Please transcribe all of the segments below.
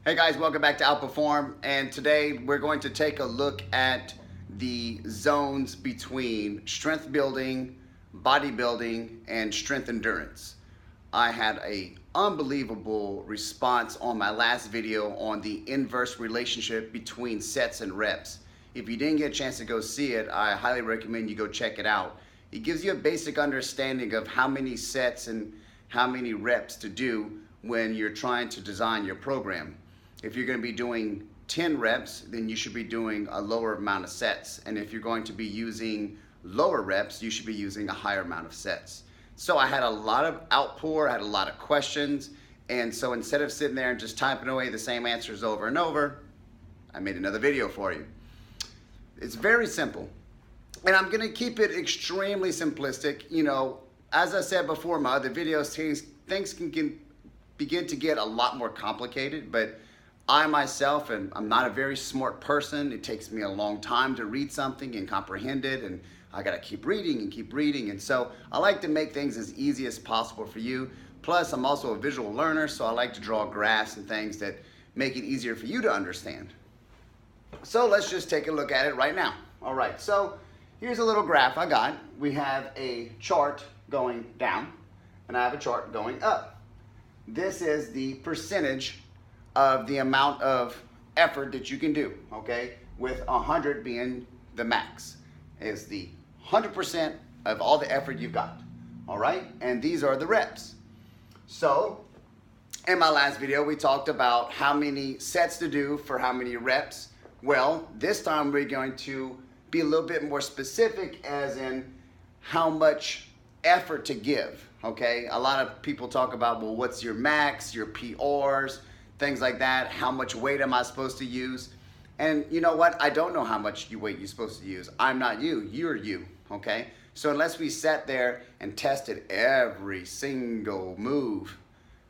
Hey guys, welcome back to Outperform, and today we're going to take a look at the zones between strength building, bodybuilding, and strength endurance. I had a unbelievable response on my last video on the inverse relationship between sets and reps. If you didn't get a chance to go see it, I highly recommend you go check it out. It gives you a basic understanding of how many sets and how many reps to do when you're trying to design your program. If you're going to be doing 10 reps, then you should be doing a lower amount of sets. And if you're going to be using lower reps, you should be using a higher amount of sets. So I had a lot of outpour, I had a lot of questions. And so instead of sitting there and just typing away the same answers over and over, I made another video for you. It's very simple. And I'm going to keep it extremely simplistic. You know, as I said before, my other videos, things can begin to get a lot more complicated, but I myself, and I'm not a very smart person. It takes me a long time to read something and comprehend it, and I gotta keep reading and keep reading. And so I like to make things as easy as possible for you. Plus, I'm also a visual learner, so I like to draw graphs and things that make it easier for you to understand. So let's just take a look at it right now. All right, so here's a little graph I got. We have a chart going down, and I have a chart going up. This is the percentage of the amount of effort that you can do, okay? With 100 being the max, is the 100% of all the effort you've got, all right? And these are the reps. So in my last video, we talked about how many sets to do for how many reps. Well, this time we're going to be a little bit more specific, as in how much effort to give, okay? A lot of people talk about, well, what's your max, your PRs, things like that. How much weight am I supposed to use? And you know what? I don't know how much weight you're supposed to use. I'm not you. You're you, okay? So unless we sat there and tested every single move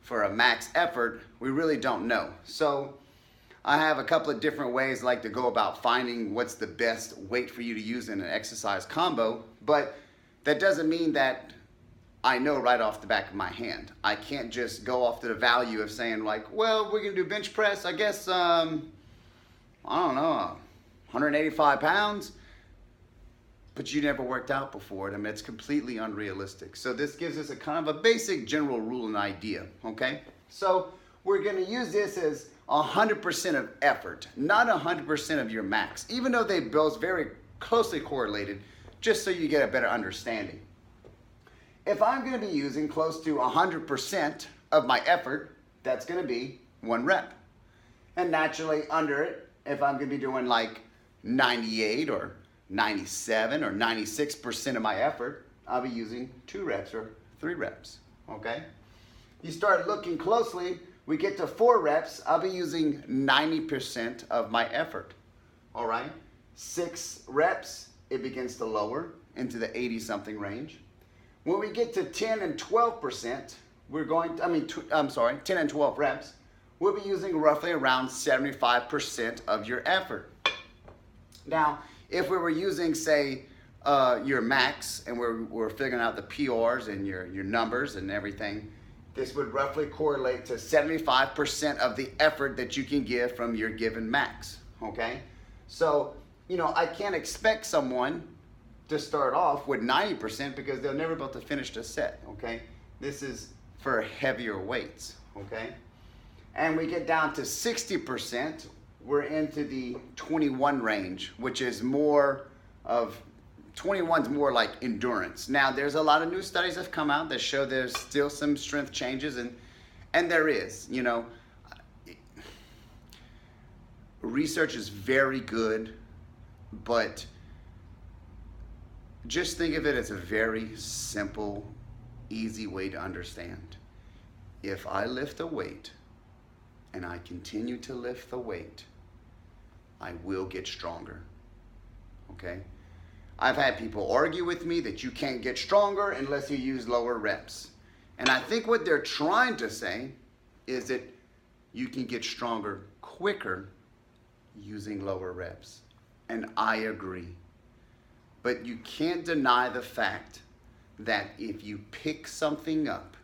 for a max effort, we really don't know. So I have a couple of different ways I like to go about finding what's the best weight for you to use in an exercise combo, but that doesn't mean that I know right off the back of my hand. I can't just go off to the value of saying like, well, we're gonna do bench press, I guess, I don't know, 185 pounds, but you never worked out before. I mean, it's completely unrealistic. So this gives us a kind of a basic general rule and idea, okay? So we're gonna use this as 100% of effort, not 100% of your max, even though they both very closely correlated, just so you get a better understanding. If I'm going to be using close to 100% of my effort, that's going to be 1 rep. And naturally under it, if I'm going to be doing like 98 or 97 or 96% of my effort, I'll be using 2 reps or 3 reps, okay? You start looking closely, we get to 4 reps, I'll be using 90% of my effort, all right? 6 reps, it begins to lower into the 80-something range. When we get to 10 and 12%, 10 and 12 reps, we'll be using roughly around 75% of your effort. Now, if we were using, say, your max, and we're figuring out the PRs and your numbers and everything, this would roughly correlate to 75% of the effort that you can give from your given max, okay? So, you know, I can't expect someone to start off with 90% because they'll never be able to finish the set, okay? This is for heavier weights, okay? And we get down to 60%, we're into the 21 range, which is more of, 21's more like endurance. Now, there's a lot of new studies that have come out that show there's still some strength changes, and there is, you know. Research is very good, but just think of it as a very simple, easy way to understand. If I lift a weight and I continue to lift the weight, I will get stronger, okay? I've had people argue with me that you can't get stronger unless you use lower reps. And I think what they're trying to say is that you can get stronger quicker using lower reps. And I agree. But you can't deny the fact that if you pick something up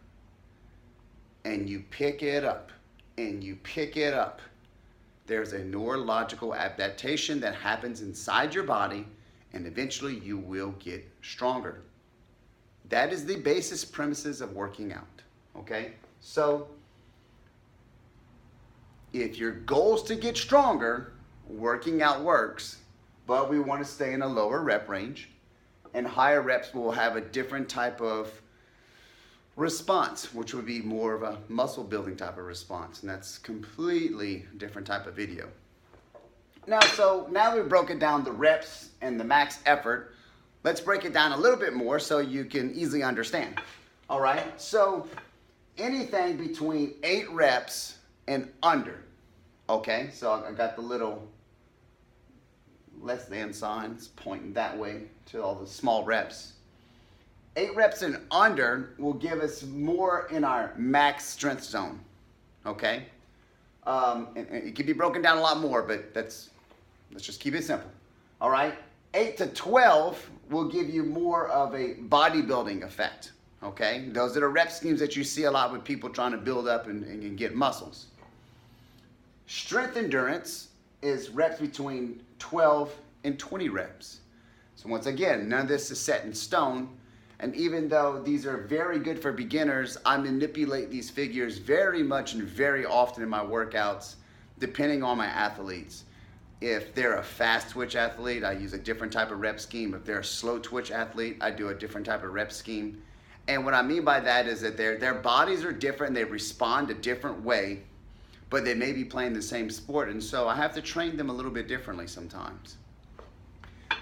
and you pick it up and you pick it up there's a neurological adaptation that happens inside your body, and eventually you will get stronger. That is the basis premises of working out, okay? So if your goal is to get stronger, working out works, but we want to stay in a lower rep range, and higher reps will have a different type of response, which would be more of a muscle building type of response, and that's completely different type of video. Now we've broken down the reps and the max effort. Let's break it down a little bit more so you can easily understand. All right, so anything between 8 reps and under. Okay, so I got the little less than signs pointing that way to all the small reps. 8 reps and under will give us more in our max strength zone, okay? And it can be broken down a lot more, but let's just keep it simple, all right? 8 to 12 will give you more of a bodybuilding effect, okay? Those are the rep schemes that you see a lot with people trying to build up and get muscles. Strength endurance is reps between 12 and 20 reps. So once again, none of this is set in stone. And even though these are very good for beginners, I manipulate these figures very much and very often in my workouts, depending on my athletes. If they're a fast twitch athlete, I use a different type of rep scheme. If they're a slow twitch athlete, I do a different type of rep scheme. And what I mean by that is that their bodies are different, they respond a different way, but they may be playing the same sport, and so I have to train them a little bit differently sometimes.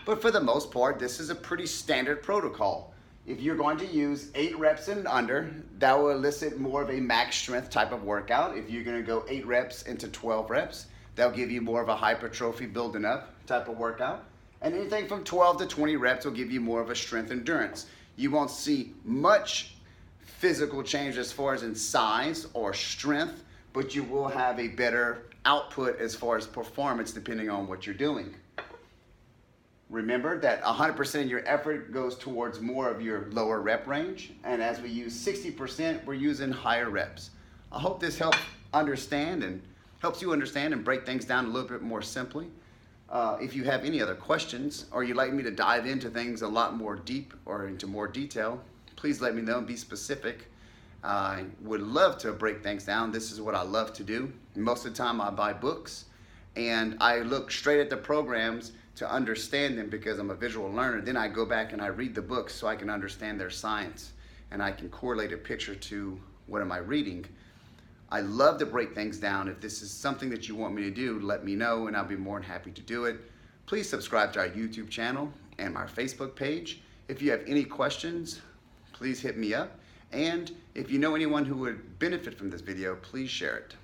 But for the most part, this is a pretty standard protocol. If you're going to use 8 reps and under, that will elicit more of a max strength type of workout. If you're gonna go 8 reps into 12 reps, that'll give you more of a hypertrophy building up type of workout. And anything from 12 to 20 reps will give you more of a strength endurance. You won't see much physical change as far as in size or strength, but you will have a better output as far as performance depending on what you're doing. Remember that 100% of your effort goes towards more of your lower rep range, and as we use 60%, we're using higher reps. I hope this helps you understand and break things down a little bit more simply. If you have any other questions, or you'd like me to dive into things a lot more deep or into more detail, please let me know and be specific. I would love to break things down. This is what I love to do. Most of the time I buy books and I look straight at the programs to understand them because I'm a visual learner. Then I go back and I read the books so I can understand their science and I can correlate a picture to what am I reading. I love to break things down. If this is something that you want me to do, let me know and I'll be more than happy to do it. Please subscribe to our YouTube channel and our Facebook page. If you have any questions, please hit me up. And if you know anyone who would benefit from this video, please share it.